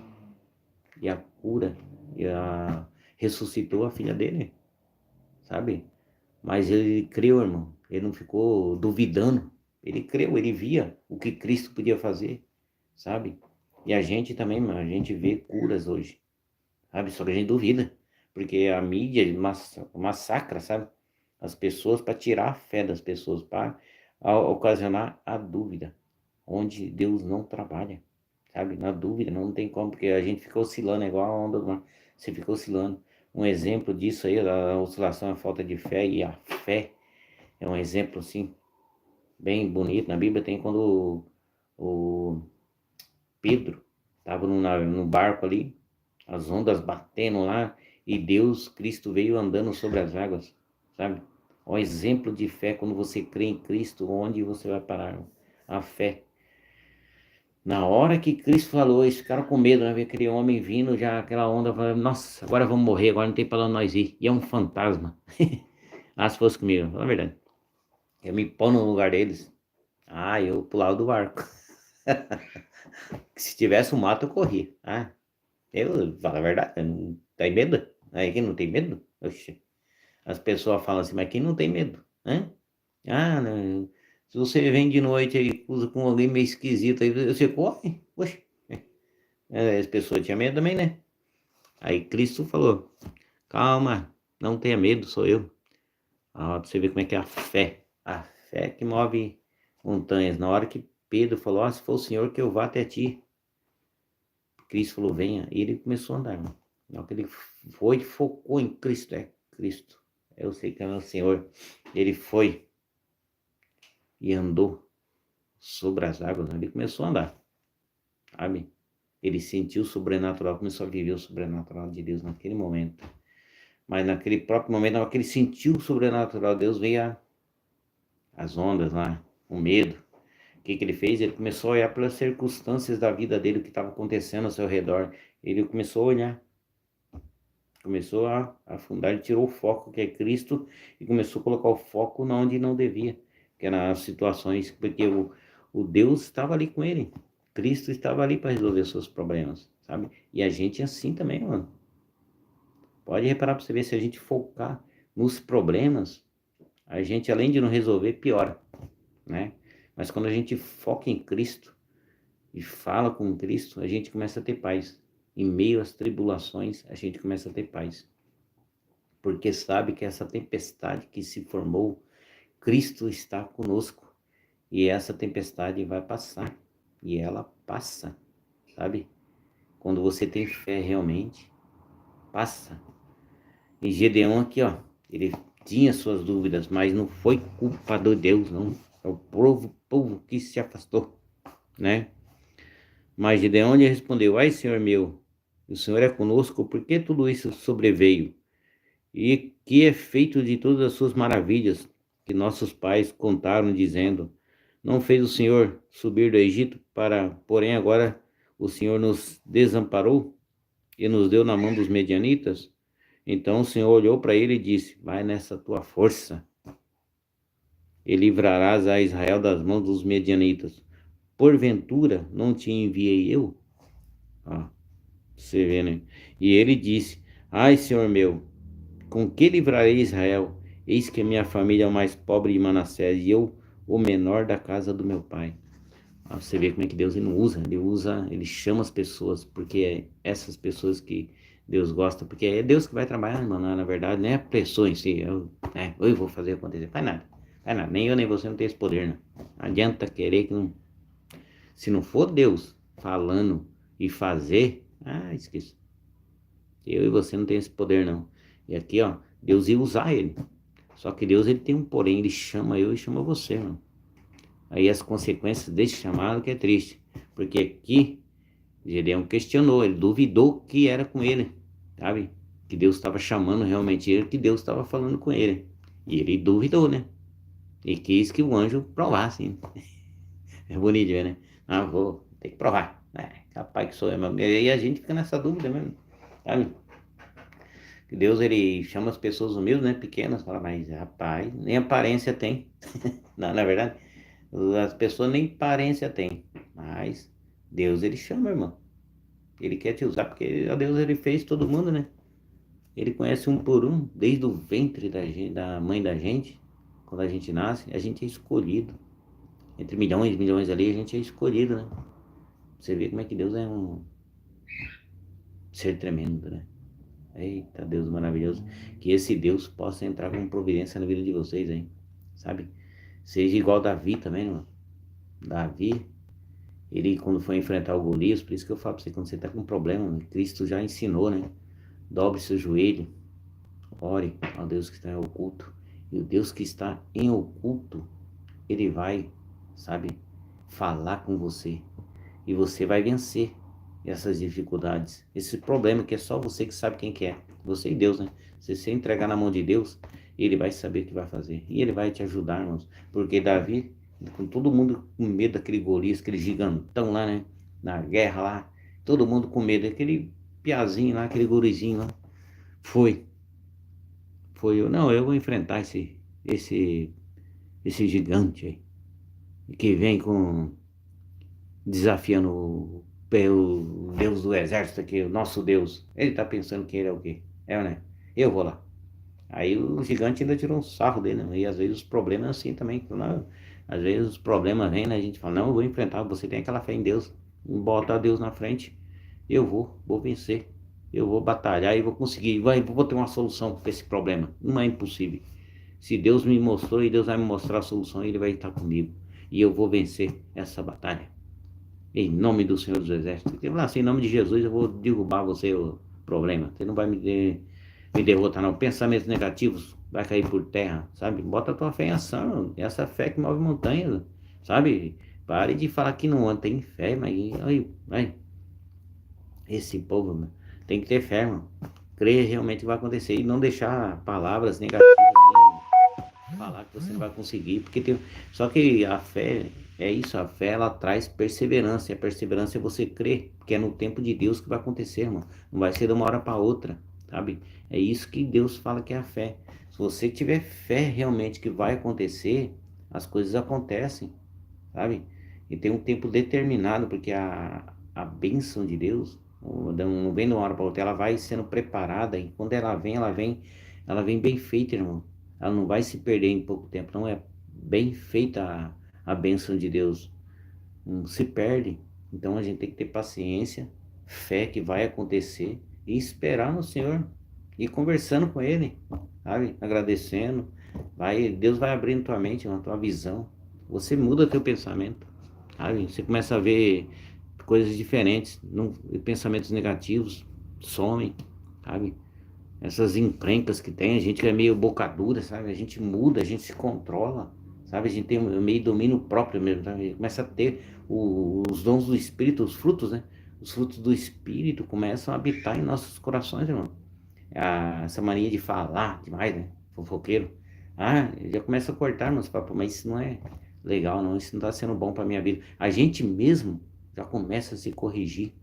e a cura, ressuscitou a filha dele, sabe? Mas ele creu, irmão, ele não ficou duvidando, ele creu, ele via o que Cristo podia fazer, sabe? E a gente também, mano, a gente vê curas hoje, sabe? Só que a gente duvida, porque a mídia massacra, sabe? As pessoas para tirar a fé das pessoas, para ocasionar a dúvida, onde Deus não trabalha, sabe? Na dúvida, não tem como, porque a gente fica oscilando, é igual a onda do mar, você fica oscilando. Um exemplo disso aí, a oscilação é a falta de fé, e a fé é um exemplo, assim, bem bonito. Na Bíblia tem quando o Pedro estava no barco ali, as ondas batendo lá, e Deus, Cristo veio andando sobre as águas, sabe? Um exemplo de fé, quando você crê em Cristo, onde você vai parar? A fé. Na hora que Cristo falou, eles ficaram com medo, né? Ver aquele homem vindo, já aquela onda, falando, nossa, agora vamos morrer, agora não tem pra onde nós ir. E é um fantasma. Ah, se fosse comigo, fala a verdade. Eu me pôr no lugar deles. Ah, eu pulava do barco. Se tivesse um mato, eu corria. Ah, eu falo a verdade, eu não tem medo? Aí quem não tem medo? Oxi. As pessoas falam assim, mas quem não tem medo? Hã? Ah, não. Se você vem de noite aí, usa com alguém meio esquisito aí, você corre? Oxi. As pessoas tinham medo também, né? Aí Cristo falou, calma, não tenha medo, sou eu. Ah, pra você ver como é que é a fé que move montanhas. Na hora que Pedro falou, se for o Senhor que eu vá até ti, Cristo falou, venha, e ele começou a andar, irmão. Na hora que ele foi, focou em Cristo, é Cristo. Eu sei que é meu Senhor. Ele foi e andou sobre as águas, ele começou a andar, sabe? Ele sentiu o sobrenatural, começou a viver o sobrenatural de Deus naquele momento. Mas naquele próprio momento, na hora que ele sentiu o sobrenatural de Deus, veio as ondas lá, o medo. O que ele fez? Ele começou a olhar pelas circunstâncias da vida dele, o que estava acontecendo ao seu redor. Ele começou a olhar, começou a afundar, ele tirou o foco, que é Cristo, e começou a colocar o foco onde não devia, que era nas situações, porque o Deus estava ali com ele. Cristo estava ali para resolver seus problemas, sabe? E a gente é assim também, mano. Pode reparar para você ver, se a gente focar nos problemas, a gente, além de não resolver, piora, né? Mas quando a gente foca em Cristo e fala com Cristo, a gente começa a ter paz. Em meio às tribulações, a gente começa a ter paz. Porque sabe que essa tempestade que se formou, Cristo está conosco. E essa tempestade vai passar. E ela passa, sabe? Quando você tem fé realmente, passa. E Gedeão aqui, ó, ele tinha suas dúvidas, mas não foi culpa de Deus, não. É o povo que se afastou, né? Mas Gedeão lhe respondeu: ai, Senhor meu, o Senhor é conosco, por que tudo isso sobreveio? E que é feito de todas as suas maravilhas que nossos pais contaram, dizendo: não fez o Senhor subir do Egito porém agora o Senhor nos desamparou e nos deu na mão dos medianitas? Então o Senhor olhou para ele e disse: vai nessa tua força e livrarás a Israel das mãos dos medianitas. Porventura não te enviei eu? Ó, você vê, né? E ele disse: ai, Senhor meu, com que livrarei Israel? Eis que minha família é o mais pobre de Manassés e eu o menor da casa do meu pai. Você vê como é que Deus ele não usa, ele chama as pessoas, porque é essas pessoas que Deus gosta, porque é Deus que vai trabalhar, mano, na verdade, não é a pessoa em si, eu vou fazer acontecer, faz nada, nem eu nem você não tem esse poder, não adianta querer que não, se não for Deus falando e fazer, esqueça, eu e você não tem esse poder não, e aqui ó, Deus ia usar ele, só que Deus ele tem um porém, ele chama eu e chama você, mano. Aí as consequências desse chamado que é triste, porque aqui Gedeão questionou, ele duvidou que era com ele, sabe? Que Deus estava chamando realmente ele, que Deus estava falando com ele. E ele duvidou, né? E quis que o anjo provasse. É bonito ver, né? Vou ter que provar. Capaz que sou eu mesmo. E a gente fica nessa dúvida mesmo, sabe? Que Deus ele chama as pessoas humildes, né? Pequenas, fala, mas rapaz, nem aparência tem. Não, na verdade. As pessoas nem aparência têm, mas Deus ele chama, irmão. Ele quer te usar porque a Deus ele fez todo mundo, né? Ele conhece um por um, desde o ventre da gente, da mãe da gente, quando a gente nasce, a gente é escolhido. Entre milhões e milhões ali, a gente é escolhido, né? Você vê como é que Deus é um ser tremendo, né? Eita, Deus maravilhoso. Que esse Deus possa entrar com providência na vida de vocês, hein? Sabe? Seja igual Davi também, mano. Davi, ele quando foi enfrentar o Golias, por isso que eu falo pra você, quando você tá com problema, Cristo já ensinou, né? Dobre seu joelho, ore ao Deus que está em oculto. E o Deus que está em oculto, ele vai, sabe, falar com você. E você vai vencer essas dificuldades. Esse problema que é só você que sabe quem que é. Você e Deus, né? Se você entregar na mão de Deus, ele vai saber o que vai fazer. E ele vai te ajudar, irmãos. Porque Davi, com todo mundo com medo daquele Golias, aquele gigantão lá, né? Na guerra lá. Todo mundo com medo. Aquele piazinho lá, aquele gurizinho lá. Foi. Não, eu vou enfrentar esse gigante aí. Que vem desafiando o Deus do exército aqui, o nosso Deus. Ele tá pensando que ele é o quê? Né? Eu vou lá. Aí o gigante ainda tirou um sarro dele, né? E às vezes os problemas assim também. Às vezes os problemas vêm, né? A gente fala, não, eu vou enfrentar, você tem aquela fé em Deus. Bota Deus na frente, eu vou vencer. Eu vou batalhar e vou conseguir, vou ter uma solução para esse problema. Não é impossível. Se Deus me mostrou e Deus vai me mostrar a solução, Ele vai estar comigo. E eu vou vencer essa batalha. Em nome do Senhor dos Exércitos. Em nome de Jesus eu vou derrubar você, problema. Você não vai me derrotar, não. Pensamentos negativos vai cair por terra, sabe? Bota a tua fé em ação. Essa fé que move montanhas, sabe? Pare de falar que não tem fé, mas aí, esse povo, mano, tem que ter fé, mano. Crer realmente que vai acontecer e não deixar palavras negativas falar que você não vai conseguir, porque tem. Só que a fé é isso, a fé ela traz perseverança, e a perseverança é você crer, porque é no tempo de Deus que vai acontecer, irmão. Não vai ser de uma hora para outra, sabe? É isso que Deus fala que é a fé. Se você tiver fé realmente que vai acontecer, as coisas acontecem, sabe? E tem um tempo determinado, porque a bênção de Deus não vem de uma hora para outra, ela vai sendo preparada, e quando ela vem bem feita, irmão. Ela não vai se perder em pouco tempo, não é bem feita a bênção de Deus, não se perde. Então a gente tem que ter paciência, fé que vai acontecer e esperar no Senhor, e conversando com Ele, sabe? Agradecendo, Deus vai abrindo tua mente, a tua visão, você muda teu pensamento, sabe? Você começa a ver coisas diferentes, pensamentos negativos somem, sabe? Essas encrencas que tem, a gente é meio boca dura, sabe? A gente muda, a gente se controla, sabe? A gente tem meio domínio próprio mesmo, sabe? Começa a ter os dons do Espírito, os frutos, né? Os frutos do Espírito começam a habitar em nossos corações, irmão. Essa mania de falar demais, né? Fofoqueiro. Já começa a cortar meus papos, mas isso não é legal, não. Isso não tá sendo bom pra minha vida. A gente mesmo já começa a se corrigir,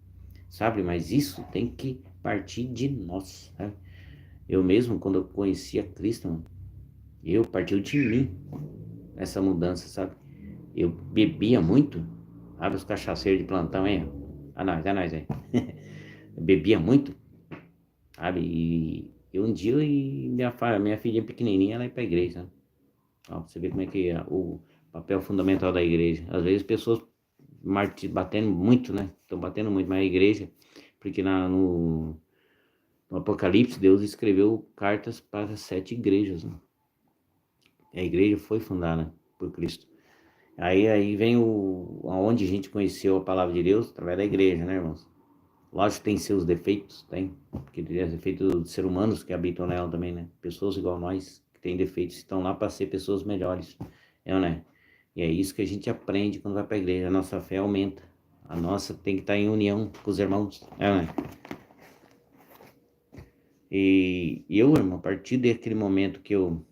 sabe? Mas isso tem que partir de nós, sabe? Eu mesmo, quando eu conheci a Cristo, mano, eu partiu de mim essa mudança, sabe? Eu bebia muito, sabe os cachaceiros de plantão, hein? É nós aí. Eu bebia muito, sabe? E um dia minha filhinha pequenininha, ela ia pra igreja, sabe? Ó, você vê como é que é o papel fundamental da igreja. Às vezes pessoas batendo muito, né? Estão batendo muito, mas a igreja, porque no Apocalipse, Deus escreveu cartas para 7 igrejas, né? A igreja foi fundada por Cristo. Aí vem aonde a gente conheceu a palavra de Deus, através da igreja, né, irmãos? Lógico que tem seus defeitos, tem, porque tem defeitos de seres humanos que habitam nela também, né? Pessoas igual nós, que têm defeitos, estão lá para ser pessoas melhores, né? E é isso que a gente aprende quando vai para a igreja, a nossa fé aumenta. A nossa tem que estar em união com os irmãos, né? E eu, irmão, a partir daquele momento que eu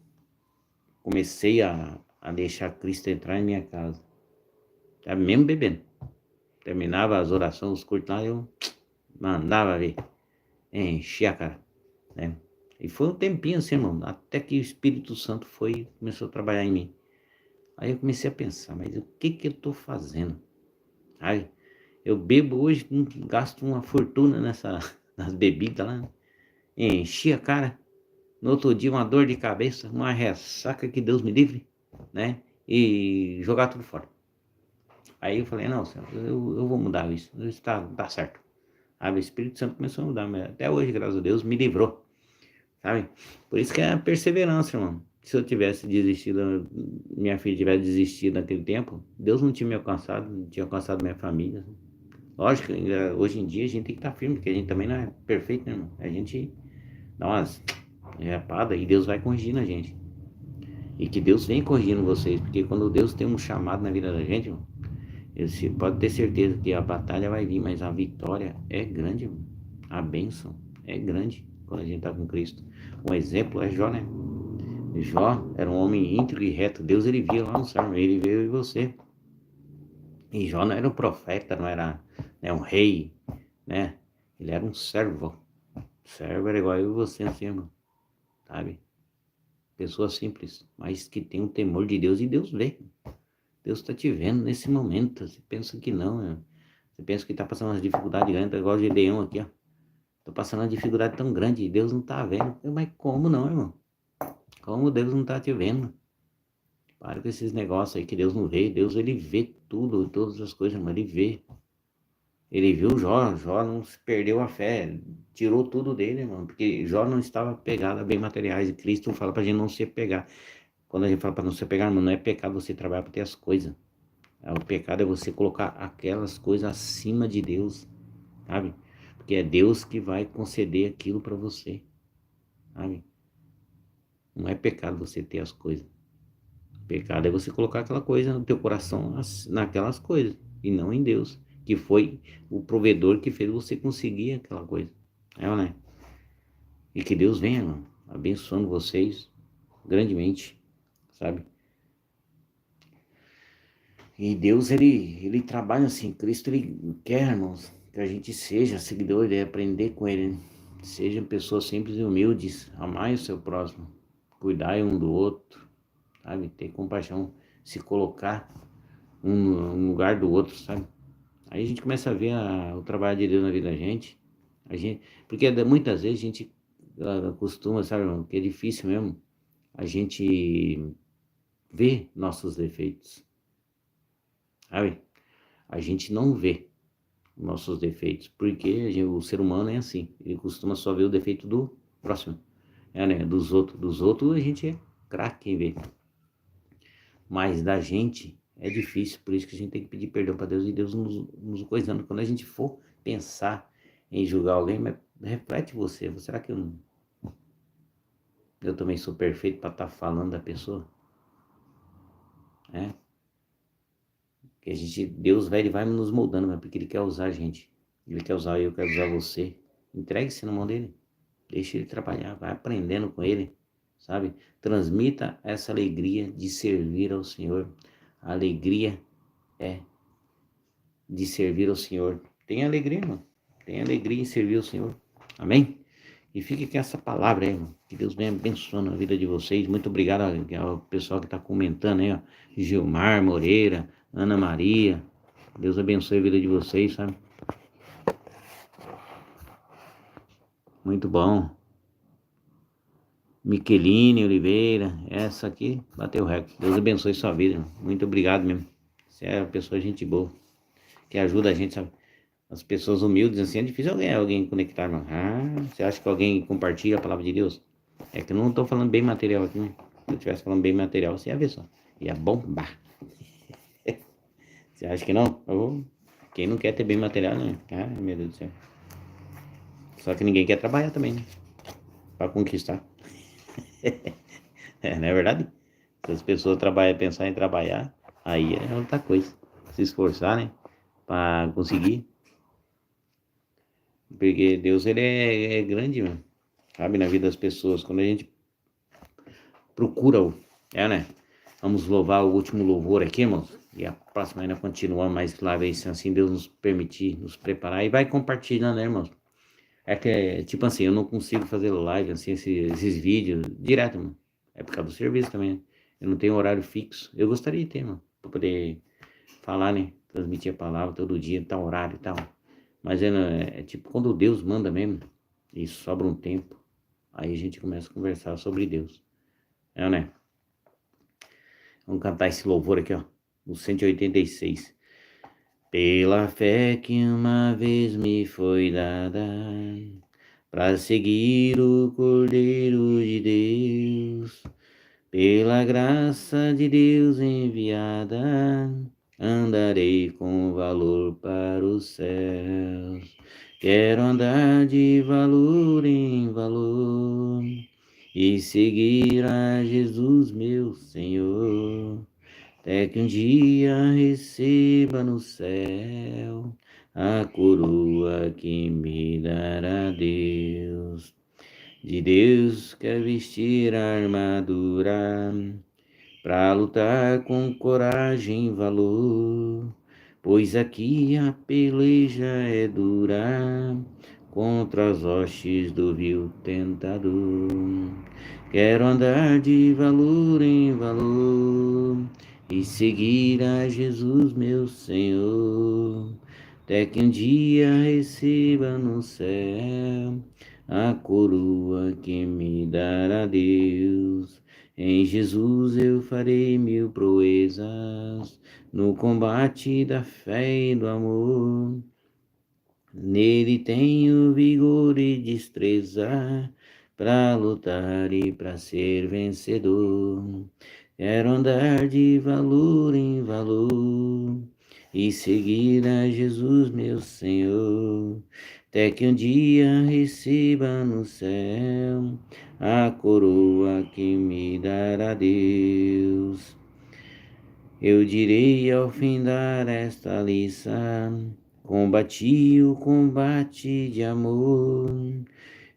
comecei a deixar Cristo entrar em minha casa, tá mesmo bebendo. Terminava as orações, os cultos lá, eu mandava ver, enchia a cara, né? E foi um tempinho assim, irmão, até que o Espírito Santo começou a trabalhar em mim. Aí eu comecei a pensar, mas o que eu tô fazendo? Aí eu bebo hoje, gasto uma fortuna nas bebidas lá, enchi a cara. No outro dia, uma dor de cabeça, uma ressaca, que Deus me livre, né? E jogar tudo fora. Aí eu falei, não, Senhor, eu vou mudar isso tá certo. Aí o Espírito Santo começou a mudar, mas até hoje, graças a Deus, me livrou, sabe? Por isso que é a perseverança, irmão. Se eu tivesse desistido, minha filha tivesse desistido naquele tempo, Deus não tinha me alcançado, não tinha alcançado minha família. Lógico, hoje em dia a gente tem que estar firme, porque a gente também não é perfeito, né, irmão? A gente dá umas repadas e Deus vai corrigindo a gente. E que Deus vem corrigindo vocês, porque quando Deus tem um chamado na vida da gente, irmão, você pode ter certeza que a batalha vai vir, mas a vitória é grande, irmão. A bênção é grande quando a gente está com Cristo. Um exemplo é Jó, né? Jó era um homem íntegro e reto. Deus, ele via lá no céu, ele veio em você. E Jó não era um profeta, não era, né, um rei, né? Ele era um servo. Servo era igual eu e você, assim, irmão, sabe? Pessoa simples, mas que tem um temor de Deus, e Deus vê. Deus está te vendo nesse momento. Você pensa que não, né? Você pensa que está passando umas dificuldades grandes, igual o Gedeão aqui, ó. Tô passando uma dificuldade tão grande e Deus não tá vendo. Mas como não, irmão? Como Deus não tá te vendo? Para com esses negócios aí que Deus não vê. Deus, ele vê tudo, todas as coisas, mas ele vê. Ele viu Jó não se perdeu a fé, tirou tudo dele, irmão, porque Jó não estava pegado a bem materiais, e Cristo fala pra gente não se pegar. Quando a gente fala pra não se pegar, irmão, não é pecado você trabalhar pra ter as coisas. O pecado é você colocar aquelas coisas acima de Deus, sabe? porque é Deus que vai conceder aquilo para você, sabe? Não é pecado você ter as coisas. Pecado é você colocar aquela coisa no teu coração, naquelas coisas, e não em Deus, que foi o provedor que fez você conseguir aquela coisa. É ou não é? E que Deus venha, mano, abençoando vocês grandemente, sabe? E Deus, ele trabalha assim, Cristo, ele quer, irmãos, que a gente seja seguidor, ele aprender com ele, né? Sejam pessoas simples e humildes, amai o seu próximo, cuidai um do outro, sabe? Ter compaixão, se colocar um no lugar do outro, sabe? Aí a gente começa a ver o trabalho de Deus na vida da gente, porque muitas vezes a gente costuma, sabe, irmão, que é difícil mesmo a gente ver nossos defeitos, sabe? A gente não vê nossos defeitos, porque o ser humano é assim, ele costuma só ver o defeito do próximo, né? Dos outros a gente é craque em ver, mas da gente é difícil, por isso que a gente tem que pedir perdão para Deus e Deus nos coisando. Quando a gente for pensar em julgar alguém, mas reflete será que eu também sou perfeito para estar falando da pessoa? É? Que Deus ele vai nos moldando, mas porque Ele quer usar a gente. Ele quer usar eu, quero usar você. Entregue-se na mão dele. Deixe ele trabalhar, vai aprendendo com ele, sabe? Transmita essa alegria de servir ao Senhor. A alegria é de servir ao Senhor. Tenha alegria, irmão. Tenha alegria em servir ao Senhor. Amém? E fique com essa palavra aí, irmão. Que Deus venha abençoando a vida de vocês. Muito obrigado ao pessoal que está comentando aí, ó. Gilmar Moreira, Ana Maria. Deus abençoe a vida de vocês, sabe? Muito bom. Miqueline Oliveira, essa aqui bateu o recorde. Deus abençoe sua vida, irmão. Muito obrigado mesmo. Você é uma pessoa gente boa, que ajuda a gente, sabe? As pessoas humildes assim, é difícil alguém conectar, irmão. Você acha que alguém compartilha a palavra de Deus? É que eu não estou falando bem material aqui, né? Se eu estivesse falando bem material, você ia ver só. Ia bombar. Você acha que não? Quem não quer ter bem material, né? Ai, meu Deus do céu. Só que ninguém quer trabalhar também, né? Pra conquistar. Não é verdade? Se as pessoas pensar em trabalhar, aí é outra coisa. Se esforçar, né? Pra conseguir. Porque Deus, ele é grande, mano. Sabe? Na vida das pessoas. Quando a gente procura né? Vamos louvar o último louvor aqui, irmãos. E a próxima ainda continua mais live aí, se assim Deus nos permitir, nos preparar. E vai compartilhando, né, irmãos? É que, tipo assim, eu não consigo fazer live, assim, esses vídeos direto, mano. É por causa do serviço também, né? Eu não tenho horário fixo. Eu gostaria de ter, mano, pra poder falar, né? Transmitir a palavra todo dia, tal horário e tal. Mas é tipo quando Deus manda mesmo, e sobra um tempo, aí a gente começa a conversar sobre Deus. Né? Vamos cantar esse louvor aqui, ó. No 186. Pela fé que uma vez me foi dada, para seguir o Cordeiro de Deus, pela graça de Deus enviada, andarei com valor para os céus. Quero andar de valor em valor e seguir a Jesus, meu Senhor, até que um dia receba no céu a coroa que me dará Deus. De Deus quer vestir a armadura pra lutar com coragem e valor, pois aqui a peleja é dura contra as hostes do vil tentador. Quero andar de valor em valor e seguir a Jesus, meu Senhor, até que um dia receba no céu a coroa que me dará Deus. Em Jesus eu farei mil proezas, no combate da fé e do amor. Nele tenho vigor e destreza, para lutar e para ser vencedor. Quero andar de valor em valor e seguir a Jesus, meu Senhor, até que um dia receba no céu a coroa que me dará Deus. Eu direi ao findar esta lição, combati o combate de amor,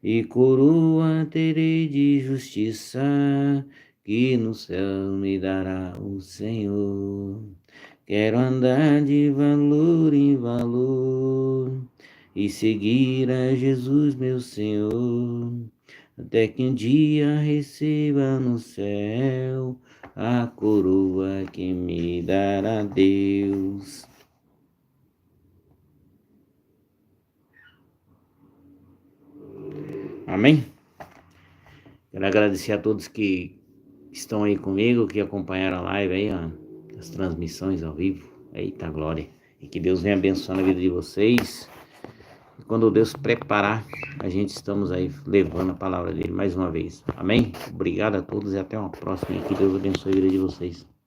e coroa terei de justiça, que no céu me dará o Senhor. Quero andar de valor em valor, e seguir a Jesus meu Senhor, até que um dia receba no céu a coroa que me dará Deus. Amém? Quero agradecer a todos que estão aí comigo, que acompanharam a live aí, ó, as transmissões ao vivo. Eita glória! E que Deus venha abençoando a vida de vocês. E quando Deus preparar, a gente estamos aí levando a palavra dele mais uma vez. Amém? Obrigado a todos e até uma próxima. E que Deus abençoe a vida de vocês.